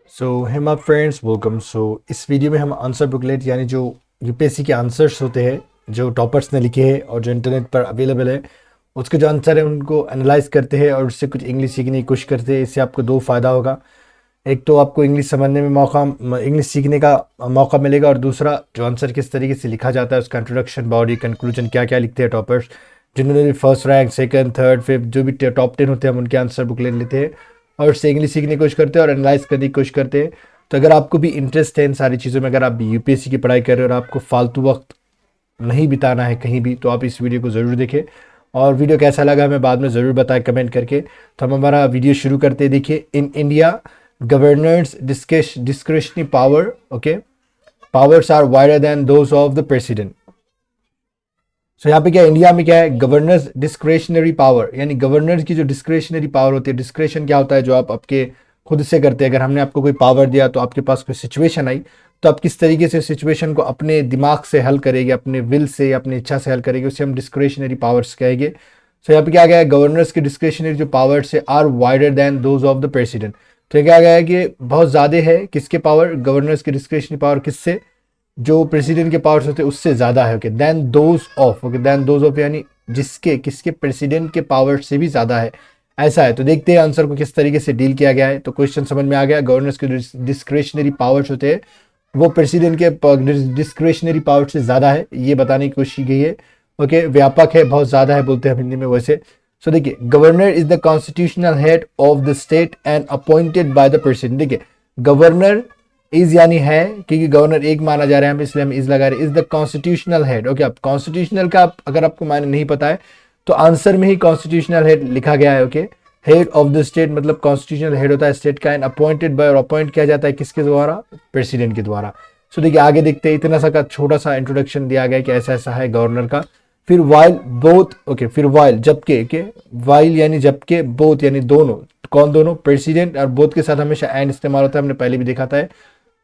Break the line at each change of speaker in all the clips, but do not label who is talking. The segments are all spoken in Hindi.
Hema friends welcome. इस वीडियो में हम आंसर बुकलेट यानी जो यूपीएससी के आंसर्स होते हैं जो टॉपर्स ने लिखे हैं और जो इंटरनेट पर अवेलेबल है उसके जो आंसर है उनको एनालाइज करते हैं और उससे कुछ इंग्लिश सीखने की कोशिश करते हैं। इससे आपको दो फ़ायदा होगा। एक तो आपको इंग्लिश समझने में इंग्लिश सीखने का मौका मिलेगा, और दूसरा जो आंसर किस तरीके से लिखा जाता है उसका इंट्रोडक्शन, बॉडी, कंक्लूजन, क्या क्या लिखते हैं टॉपर्स, जिन्होंने भी first rank, second, third, fifth जो भी टॉप 10 होते हैं हम उनके आंसर बुक ले लेते हैं और उससे इंग्लिश सीखने की कोशिश करते हैं और एनालाइज करने की कोशिश करते हैं। तो अगर आपको भी इंटरेस्ट है इन सारी चीज़ों में, अगर आप भी यूपीएससी की पढ़ाई कर रहे हो और आपको फालतू वक्त नहीं बिताना है कहीं भी, तो आप इस वीडियो को ज़रूर देखें। और वीडियो कैसा लगा हमें बाद में ज़रूर बताएं कमेंट करके। तो हम हमारा वीडियो शुरू करते हैं। देखिए, in India governors discretionary power, okay, powers are wider than those of the president. So यहाँ पे क्या, इंडिया में क्या है, गवर्नर्स डिस्क्रेशनरी पावर, यानी गवर्नर्स की जो डिस्क्रेशनरी पावर होती है। डिस्क्रेशन क्या होता है, जो आप आपके खुद से करते हैं। अगर हमने आपको कोई पावर दिया तो आपके पास कोई सिचुएशन आई तो आप किस तरीके से सिचुएशन को अपने दिमाग से हल करेंगे, अपने विल से, अपनी इच्छा से हल करेंगे, उसे हम डिस्क्रेशनरी पावर्स कहेंगे। सो यहाँ पे क्या गया है, गवर्नर्स की डिस्क्रेशनरी जो पावर्स है are wider than those of the president. तो क्या गया है कि बहुत ज़्यादा है किसके पावर, गवर्नर्स की डिस्क्रेशनरी पावर किससे, जो प्रेसिडेंट के पावर्स होते हैं उससे ज़्यादा है। Okay, then those of, okay, then those of यानी जिसके, किसके, प्रेसिडेंट के पावर से भी ज़्यादा है, ऐसा है। तो देखते हैं आंसर को किस तरीके से डील किया गया है। तो क्वेश्चन समझ में आ गया, गवर्नर्स के डिस्क्रेशनरी पावर्स होते हैं वो प्रेसिडेंट के डिस्क्रेशनरी पावर से ज़्यादा है, ये बताने की कोशिश की गई है। ओके, व्यापक है, बहुत ज़्यादा है बोलते हैं हिंदी में वैसे। सो देखिए, governor is the constitutional head of the state and appointed by the president. देखिए, गवर्नर इज यानी है, क्योंकि गवर्नर एक माना जा रहा है इसलिए हम इज लगा रहे हैं। Is the constitutional head. Okay, अब कॉन्स्टिट्यूशनल का अगर आपको मायने नहीं पता है तो आंसर में ही कॉन्स्टिट्यूशनल हेड लिखा गया है। Okay, head of the state मतलब कॉन्स्टिट्यूशनल हेड होता है स्टेट का, एंड अपॉइंटेड बाय, और अपॉइंट किया जाता है किसके द्वारा, प्रेसिडेंट के द्वारा। सो देखिए आगे देखते हैं, इतना सा का छोटा सा इंट्रोडक्शन दिया गया है कि ऐसा ऐसा है गवर्नर का। फिर वाइल बोथ, ओके, फिर वाइल जबकि, ओके, वाइल यानी जबकि, बोथ यानी दोनों, कौन दोनों, प्रेसिडेंट, और बोथ के साथ हमेशा एंड इस्तेमाल होता है, हमने पहले भी देखा था।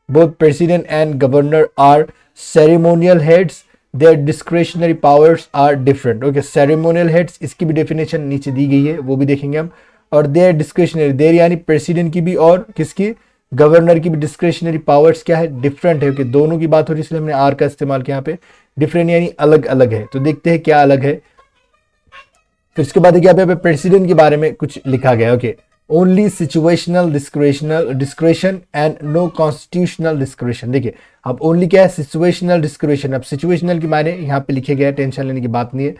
Both president and governor are ceremonial heads. Their discretionary powers are different. Okay, ceremonial heads इसकी भी डेफिनेशन नीचे दी गई है, वो भी देखेंगे हम। और their discretionary, their यानी प्रेसिडेंट की भी और किसकी, गवर्नर की भी डिस्क्रेशनरी पावर्स क्या है, डिफरेंट है। ओके, दोनों की बात हो रही है इसलिए हमने आर का इस्तेमाल किया यहाँ पे। डिफरेंट यानी अलग अलग है। तो देखते हैं क्या अलग है। फिर इसके बाद यहाँ पे प्रेसिडेंट के बारे में कुछ लिखा गया है। Okay, only situational discretion and no constitutional discretion. देखिए, अब ओनली क्या है, सिचुएशनल डिस्क्रेशन। अब सिचुएशनल के मायने यहाँ पे लिखे गए, टेंशन लेने की बात नहीं है।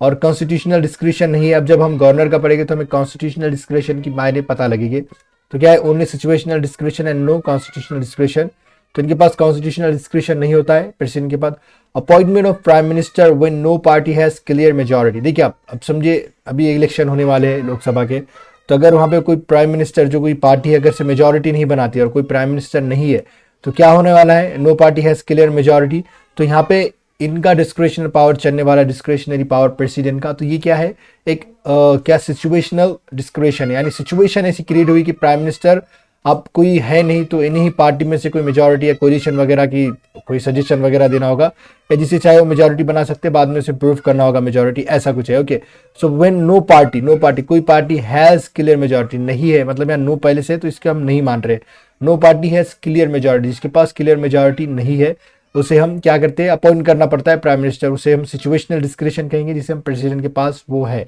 और कॉन्स्टिट्यूशनल डिस्क्रेशन नहीं है। अब जब हम गवर्नर का पढ़ेंगे तो हमें कॉन्स्टिट्यूशनल डिस्क्रेशन की मायने पता लगेगी। तो क्या है, only situational discretion and no constitutional discretion. तो इनके पास कॉन्स्टिट्यूशनल डिस्क्रेशन नहीं होता है प्रेसिडेंट के पास। Appointment of prime minister when no party has clear majority. देखिए, आप अब समझिए, अभी इलेक्शन होने वाले हैं लोकसभा के, तो अगर वहाँ पे कोई प्राइम मिनिस्टर, जो कोई पार्टी है, अगर से मेजॉरिटी नहीं बनाती और कोई प्राइम मिनिस्टर नहीं है, तो क्या होने वाला है, no party has clear majority. तो यहाँ पे इनका डिस्क्रेशनल पावर चलने वाला, डिस्क्रेशनरी पावर प्रेसिडेंट का। तो ये क्या है, एक क्या सिचुएशनल डिस्क्रेशन है, यानी सिचुएशन ऐसी क्रिएट हुई कि प्राइम मिनिस्टर अब कोई है नहीं, तो इन्हीं पार्टी में से कोई मेजॉरिटी या कोलिशन वगैरह की कोई सजेशन वगैरह देना होगा, या जिसे चाहे वो मेजॉरिटी बना सकते हैं, बाद में उसे प्रूव करना होगा मेजॉरिटी, ऐसा कुछ है। Okay, so when no party कोई पार्टी हैज क्लियर मेजॉरिटी नहीं है, मतलब यहाँ नो पहले से, तो इसके हम नहीं मान रहे। No party has clear majority, जिसके पास क्लियर मेजॉरिटी नहीं है उसे हम क्या करते हैं, अपॉइंट करना पड़ता है प्राइम मिनिस्टर, उसे हम सिचुएशनल डिस्क्रेशन कहेंगे, जिसे हम प्रेसिडेंट के पास वो है।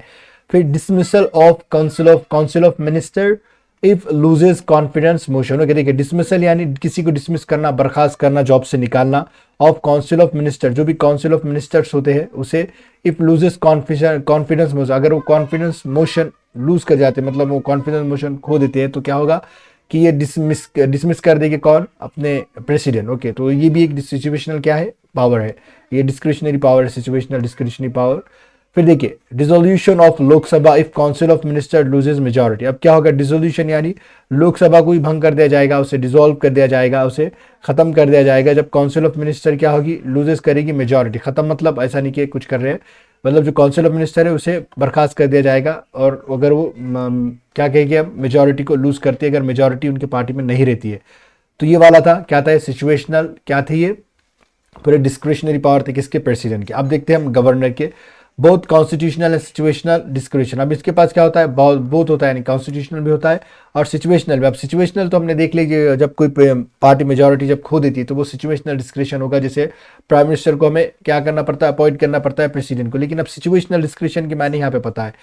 फिर dismissal of council of minister if loses confidence motion. Okay, देखिए, डिसमिसल यानी किसी को डिसमिस करना, बर्खास्त करना, जॉब से निकालना। ऑफ काउंसिल ऑफ मिनिस्टर, जो भी काउंसिल ऑफ मिनिस्टर्स होते हैं उसे, इफ लूजेस कॉन्फिडेंस मोशन, अगर वो कॉन्फिडेंस मोशन लूज कर जाते हैं, मतलब वो कॉन्फिडेंस मोशन खो देते हैं, तो क्या होगा कि ये डिसमिस कर देंगे, कौन, अपने प्रेसिडेंट। ओके, तो ये भी एक सिचुएशनल क्या है, पावर है, ये डिस्क्रिशनरी पावर है, सिचुएशनल डिस्क्रिशनरी पावर। फिर देखिए, dissolution of Lok Sabha if council of minister loses majority. अब क्या होगा, डिसोल्यूशन यानी लोकसभा को ही भंग कर दिया जाएगा, उसे डिसॉल्व कर दिया जाएगा, उसे खत्म कर दिया जाएगा, जब काउंसिल ऑफ मिनिस्टर क्या होगी, लूजेस करेगी मेजॉरिटी। खत्म मतलब ऐसा नहीं कि कुछ कर रहे हैं, मतलब जो काउंसिल ऑफ मिनिस्टर है उसे बर्खास्त कर दिया जाएगा, और अगर वो क्या कहेगी, अब मेजॉरिटी को लूज करती है, अगर मेजॉरिटी उनकी पार्टी में नहीं रहती है। तो ये वाला था, क्या था, सिचुएशनल क्या थे, ये पूरे डिस्क्रिशनरी पावर थे किसके, प्रेसिडेंट के। अब देखते हैं हम गवर्नर के। Both constitutional and situational discretion. अब इसके पास क्या होता है, बोथ होता है, यानी कॉन्स्टिट्यूशनल भी होता है और सिचुएशनल भी। अब सिचुएशनल तो हमने देख लीजिए, जब कोई पार्टी मेजोरिटी जब खो देती है तो वो सिचुएशनल डिस्क्रिशन होगा, जैसे प्राइम मिनिस्टर को हमें क्या करना पड़ता है, अपॉइंट करना पड़ता है प्रेसिडेंट को। लेकिन अब सिचुएशनल डिस्क्रिशन की मैंने यहाँ पे पता है,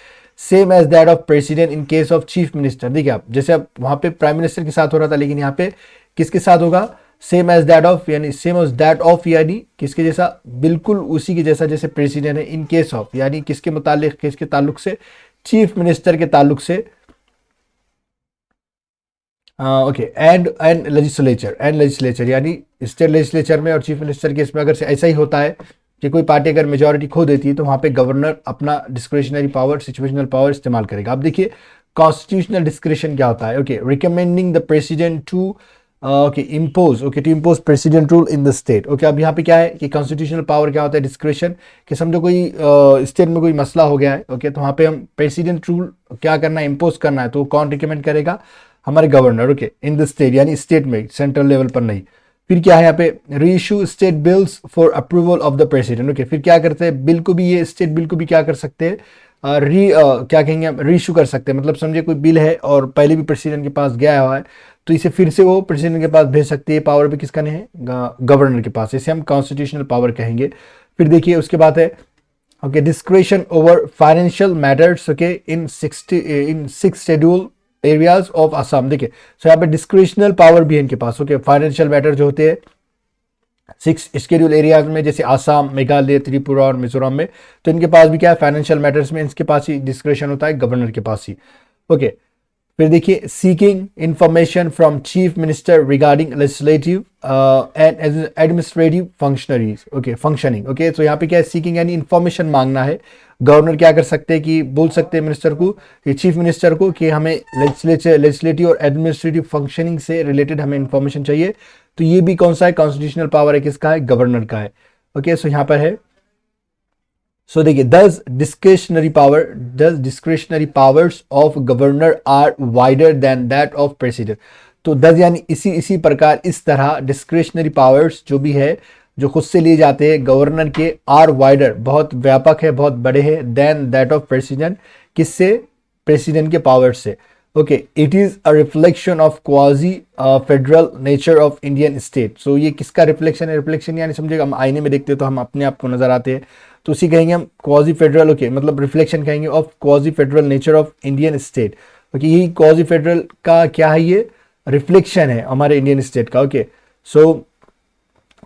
same as that of president in case of chief minister. देखिए आप, जैसे अब वहाँ पे प्राइम मिनिस्टर के साथ हो रहा था, लेकिन यहाँ पे किसके साथ होगा, सेम एज दैट ऑफ, यानी सेम एज दैट ऑफ यानी किसके जैसा, बिल्कुल उसी के जैसा जैसे प्रेसिडेंट है। इन केस ऑफ यानी किसके मुतालिक, किसके ताल्लुक से, चीफ मिनिस्टर के ताल्लुक से। ओके, एंड लेजिस्लेचर यानी स्टेट लेजिस्लेचर में और चीफ मिनिस्टर के इसमें अगर से ऐसा ही होता है कि कोई पार्टी अगर मेजोरिटी खो देती है तो वहां पे गवर्नर अपना डिस्क्रिशनरी पावर, सिचुएशनल पावर इस्तेमाल करेगा। अब देखिए कॉन्स्टिट्यूशनल डिस्क्रिशन क्या होता है। Okay, recommending the president to impose to impose president rule in the state. Okay, अब यहाँ पे क्या है कि कॉन्स्टिट्यूशनल पावर क्या होता है, डिस्क्रिशन, कि समझो कोई स्टेट में कोई मसला हो गया है, ओके, तो वहाँ पे हम प्रेसिडेंट रूल क्या करना है, इम्पोज करना है, तो कौन रिकमेंड करेगा, हमारे governor. Okay, in the state यानी स्टेट में, सेंट्रल लेवल पर नहीं। फिर क्या है यहाँ पे, reissue state bills for approval of the president. Okay, फिर क्या करते हैं, बिल को भी, ये स्टेट बिल को भी क्या कर सकते हैं, क्या कहेंगे हम, रीइश्यू कर सकते हैं। मतलब समझे कोई बिल है और पहले भी प्रेसिडेंट के पास गया हुआ है, तो इसे फिर से वो प्रेसिडेंट के पास भेज सकती है। पावर भी किसका नहीं है, गवर्नर के पास। इसे हम कॉन्स्टिट्यूशनल पावर कहेंगे। फिर देखिए उसके बाद है okay, discretion over financial matters, okay, in 6 schedule areas of Assam. देखिए, सो यहाँ पे डिस्क्रिशनल पावर भी है इनके पास। ओके, फाइनेंशियल मैटर जो होते हैं 6 शेड्यूल एरियाज में, जैसे आसाम, मेघालय, त्रिपुरा और मिजोरम में, तो इनके पास भी क्या है, फाइनेंशियल मैटर्स में इनके पास ही डिस्क्रिशन होता है, गवर्नर के पास ही। ओके, फिर देखिए seeking information from chief minister regarding legislative and administrative functionaries. Okay, functioning. Okay, तो यहाँ पे क्या है, सीकिंग यानी इंफॉर्मेशन मांगना है। गवर्नर क्या कर सकते हैं कि बोल सकते हैं मिनिस्टर को, चीफ मिनिस्टर को, कि हमें लेजिस्लेटिव और एडमिनिस्ट्रेटिव फंक्शनिंग से रिलेटेड हमें इंफॉर्मेशन चाहिए। तो ये भी कौन सा है, कॉन्स्टिट्यूशनल पावर है, किसका है, गवर्नर का है। ओके, सो यहाँ पर है, सो देखिए, दस discretionary powers of governor are wider than that of president. तो 10 यानी इसी प्रकार, इस तरह डिस्क्रिशनरी पावर्स जो भी है, जो खुद से लिए जाते हैं गवर्नर के, आर वाइडर बहुत व्यापक है, बहुत बड़े हैं, देन दैट ऑफ प्रेसिडेंट, किससे, प्रेसिडेंट के पावर से। Okay, it is a reflection of quasi federal nature of Indian state. So ये किसका रिफ्लेक्शन है, रिफ्लेक्शन यानी समझेगा, हम आईने में देखते हैं तो हम अपने आप को नजर आते हैं, तो उसी कहेंगे हम क्वाजी फेडरल। ओके, मतलब रिफ्लेक्शन कहेंगे of quasi federal nature of Indian state. Okay, यही क्वाजी फेडरल का क्या है, ये रिफ्लेक्शन है हमारे इंडियन स्टेट का। Okay, so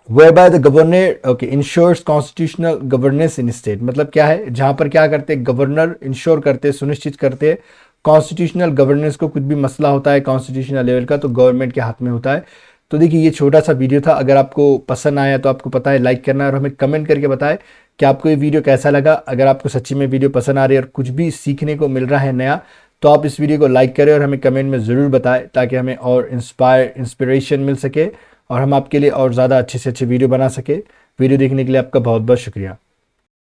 whereby the governor okay ensures constitutional governance in state। मतलब क्या है, जहां पर क्या करते हैं, गवर्नर इंश्योर करते हैं, सुनिश्चित करते हैं कॉन्स्टिट्यूशनल गवर्नेंस को। कुछ भी मसला होता है कॉन्स्टिट्यूशनल लेवल का तो गवर्नमेंट के हाथ में होता है। तो देखिए, ये छोटा सा वीडियो था, अगर आपको पसंद आया तो आपको पता है लाइक करना, और हमें कमेंट करके बताएं कि आपको ये वीडियो कैसा लगा। अगर आपको सच्ची में वीडियो पसंद आ रही है और कुछ भी सीखने को मिल रहा है नया, तो आप इस वीडियो को लाइक करें और हमें कमेंट में ज़रूर बताएं, ताकि हमें और इंस्पिरेशन मिल सके और हम आपके लिए और ज़्यादा अच्छे से अच्छे वीडियो बना सके। वीडियो देखने के लिए आपका बहुत बहुत शुक्रिया।